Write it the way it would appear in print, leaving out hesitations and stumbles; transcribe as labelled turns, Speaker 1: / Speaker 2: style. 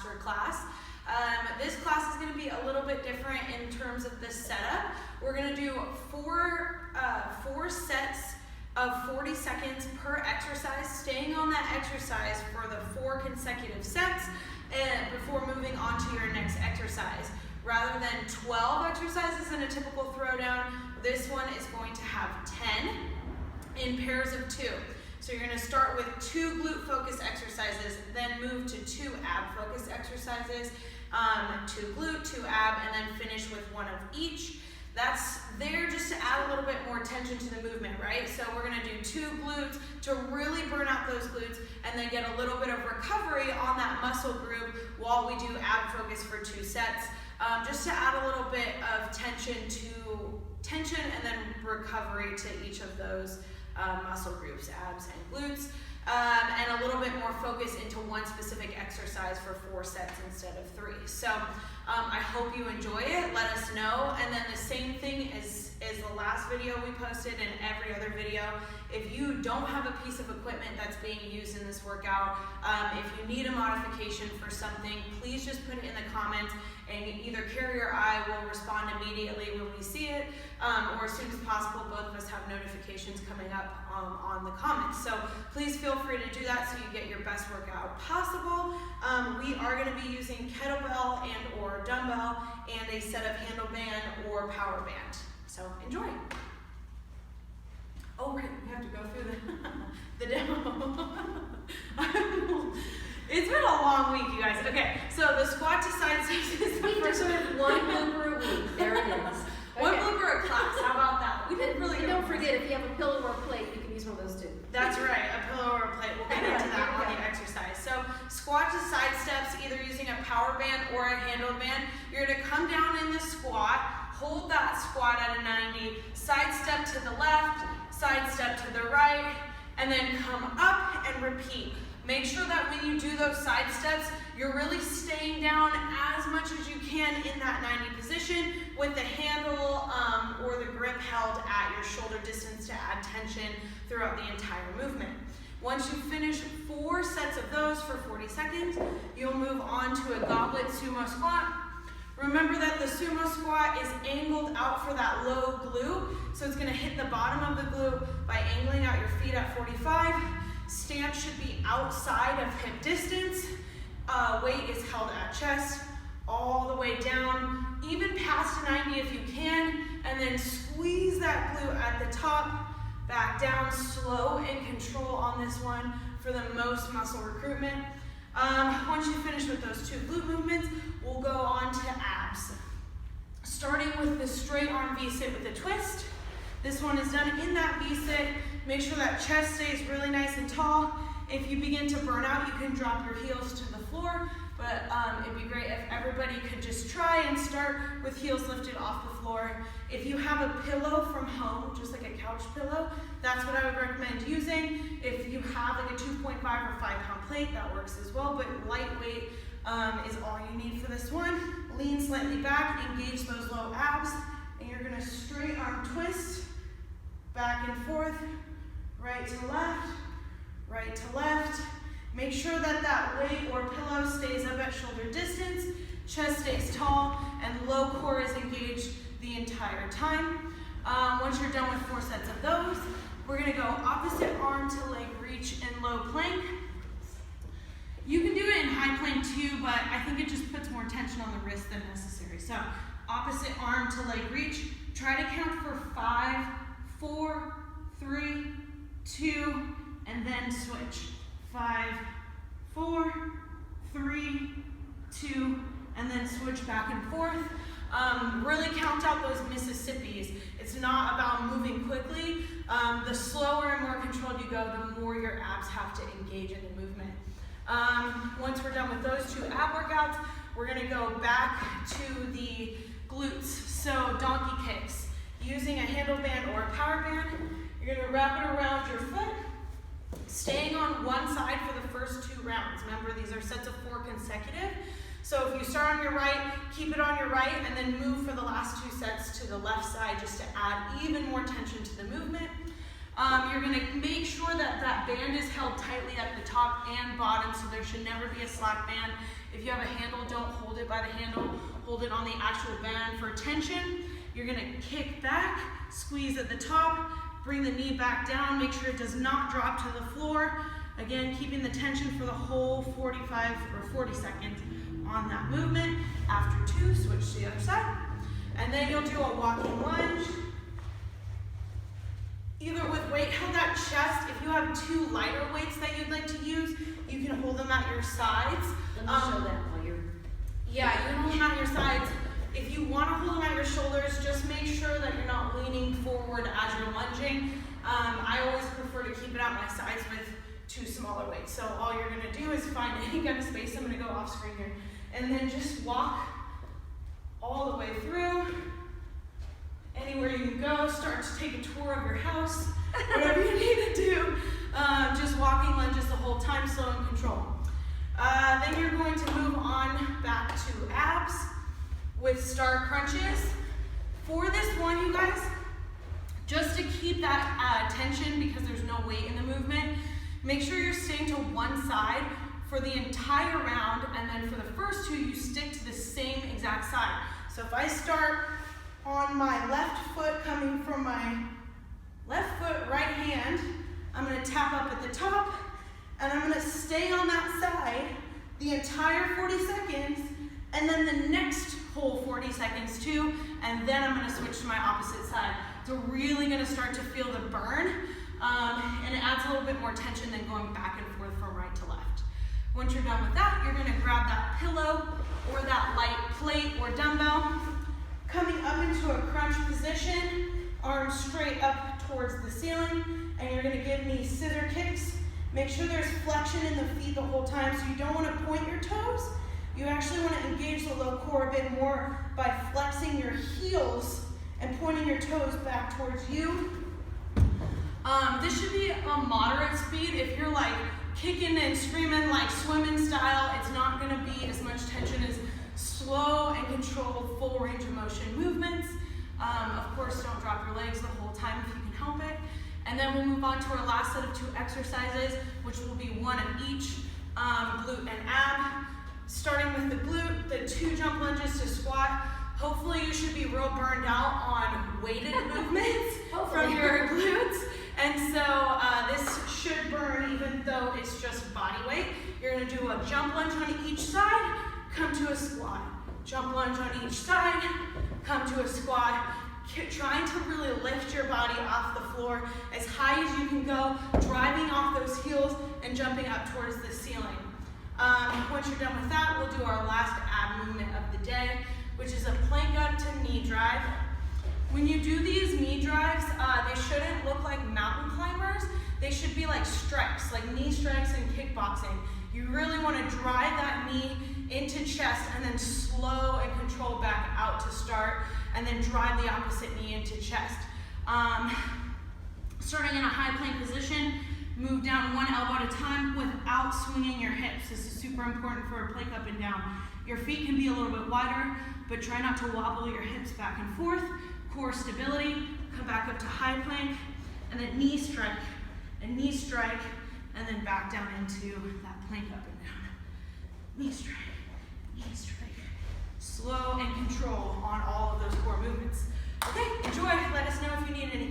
Speaker 1: master class. This class is going to be a little bit different in terms of the setup. We're going to do four sets of 40 seconds per exercise, staying on that exercise for the 4 consecutive sets and before moving on to your next exercise. Rather than 12 exercises in a typical throwdown, this one is going to have 10 in pairs of 2. So you're going to start with 2 glute focus exercises, then move to 2 ab focus exercises, 2 glute, 2 ab, and then finish with 1 of each. That's there just to add a little bit more tension to the movement, right? So we're going to do 2 glutes to really burn out those glutes and then get a little bit of recovery on that muscle group while we do ab focus for 2 sets, just to add a little bit of tension and then recovery to each of those muscle groups, abs and glutes, and a little bit more focus into one specific exercise for 4 sets instead of 3. So I hope you enjoy it. Let us know. And then the same thing is the last video we posted and every other video. If you don't have a piece of equipment that's being used in this workout, if you need a modification for something, please just put it in the comments, and either Carrie or I will respond immediately when we see it, or as soon as possible. Both of us have notifications coming up on the comments. So please feel free to do that so you get your best workout possible. We are going to be using kettlebell and or dumbbell and a set of handleband or power band. So enjoy. Oh right, we have to go through the demo. It's been a long week, you guys. Okay, so the squat to side steps is the first one.
Speaker 2: 1 blooper a week. There it is.
Speaker 1: One blooper a class. How about that? We didn't really.
Speaker 2: And don't forget, if you have a pillow or a plate, you can use one of those too.
Speaker 1: That's right, a pillow or a plate. We'll get into that on the exercise. So squat to side steps, either using a power band or a handle band. You're going to come down in the squat, hold that squat at a 90, side step to the left, side step to the right, and then come up and repeat. Make sure that when you do those side steps, you're really staying down as much as you can in that 90 position with the handle or the grip held at your shoulder distance to add tension throughout the entire movement. Once you finish 4 sets of those for 40 seconds, you'll move on to a goblet sumo squat. Remember that the sumo squat is angled out for that low glute, so it's going to hit the bottom of the glute by angling out your feet at 45. Stance should be outside of hip distance. Weight is held at chest, all the way down, even past 90 if you can, and then squeeze that glute at the top, back down, slow and control on this one for the most muscle recruitment. Once you finish with those 2 glute movements, we'll go on to abs. Starting with the straight arm V-sit with a twist. This one is done in that V-sit. Make sure that chest stays really nice and tall. If you begin to burn out, you can drop your heels to the floor, but it'd be great if everybody could just try and start with heels lifted off the floor. If you have a pillow from home, just like a couch pillow, that's what I would recommend using. If you have like a 2.5 or 5 pound plate, that works as well, but lightweight is all you need for this one. Lean slightly back, engage those low abs, and you're gonna straight arm twist, back and forth, right to left, right to left. Make sure that that weight or pillow stays up at shoulder distance, chest stays tall, and low core is engaged the entire time. Once you're done with 4 sets of those, we're gonna go opposite arm to leg reach in low plank. You can do it in high plank too, but I think it just puts more tension on the wrist than necessary. So opposite arm to leg reach. Try to count for 5, 4, 3, 2, and then switch. 5, 4, 3, 2, and then switch back and forth. Really count out those Mississippis. It's not about moving quickly. The slower and more controlled you go, the more your abs have to engage in the movement. Once we're done with those 2 ab workouts, we're gonna go back to the glutes. So donkey kicks. Using a handle band or a power band, you're gonna wrap it around your foot, staying on one side for the first 2 rounds. Remember, these are sets of 4 consecutive. So if you start on your right, keep it on your right, and then move for the last 2 sets to the left side just to add even more tension to the movement. You're gonna make sure that that band is held tightly at the top and bottom, so there should never be a slack band. If you have a handle, don't hold it by the handle, hold it on the actual band for tension. You're gonna kick back, squeeze at the top, bring the knee back down, make sure it does not drop to the floor. Again, keeping the tension for the whole 45 or 40 seconds on that movement. After 2, switch to the other side. And then you'll do a walking lunge. Either with weight held at chest, if you have 2 lighter weights that you'd like to use, you can hold them at your sides.
Speaker 2: Let me show that while you're...
Speaker 1: Yeah, you can hold them at your sides. If you want to hold them at your shoulders, just make sure that you're not leaning forward as you're lunging. I always prefer to keep it at my sides with 2 smaller weights. So all you're going to do is find any kind of space. I'm going to go off screen here. And then just walk all the way through. Anywhere you can go, start to take a tour of your house, whatever you need to do. Just walking lunges the whole time, slow and control. Then you're going to move on back to abs with star crunches. For this one, you guys, just to keep that tension because there's no weight in the movement, make sure you're staying to one side for the entire round, and then for the first 2, you stick to the same exact side. So if I start on my left foot, coming from my left foot, right hand, I'm gonna tap up at the top, and I'm gonna stay on that side the entire 40 seconds, and then the next whole 40 seconds too, and then I'm gonna switch to my opposite side. So really gonna start to feel the burn, and it adds a little bit more tension than going back and forth from right to left. Once you're done with that, you're gonna grab that pillow or that light plate or dumbbell, coming up into a crunch position, arms straight up towards the ceiling, and you're gonna give me scissor kicks. Make sure there's flexion in the feet the whole time, so you don't wanna point your toes. You actually wanna engage the low core a bit more by flexing your heels and pointing your toes back towards you. This should be a moderate speed. If you're like kicking and screaming like swimming style, it's not gonna be as much tension as slow and controlled full range of motion movements. Of course, don't drop your legs the whole time if you can help it. And then we'll move on to our last set of 2 exercises, which will be 1 of each, glute and ab. Starting with the glute, the 2 jump lunges to squat. Hopefully you should be real burned out on weighted movements from your glutes. And so this should burn even though it's just body weight. You're gonna do a jump lunge on each side, come to a squat. Jump lunge on each side, come to a squat. Trying to really lift your body off the floor as high as you can go, driving off those heels and jumping up towards the ceiling. Once you're done with that, we'll do our last ab movement of the day, which is a plank up to knee drive. When you do these knee drives, they shouldn't look like mountain climbers. They should be like strikes, like knee strikes in kickboxing. You really want to drive that knee into chest and then slow and control back out to start, and then drive the opposite knee into chest. Starting in a high plank position, move down 1 elbow at a time without swinging your hips. This is super important for a plank up and down. Your feet can be a little bit wider, but try not to wobble your hips back and forth. Core stability, come back up to high plank, and then knee strike, and then back down into that plank up and down. Knee strike, slow and control on all of those core movements. Okay, enjoy. Let us know if you need any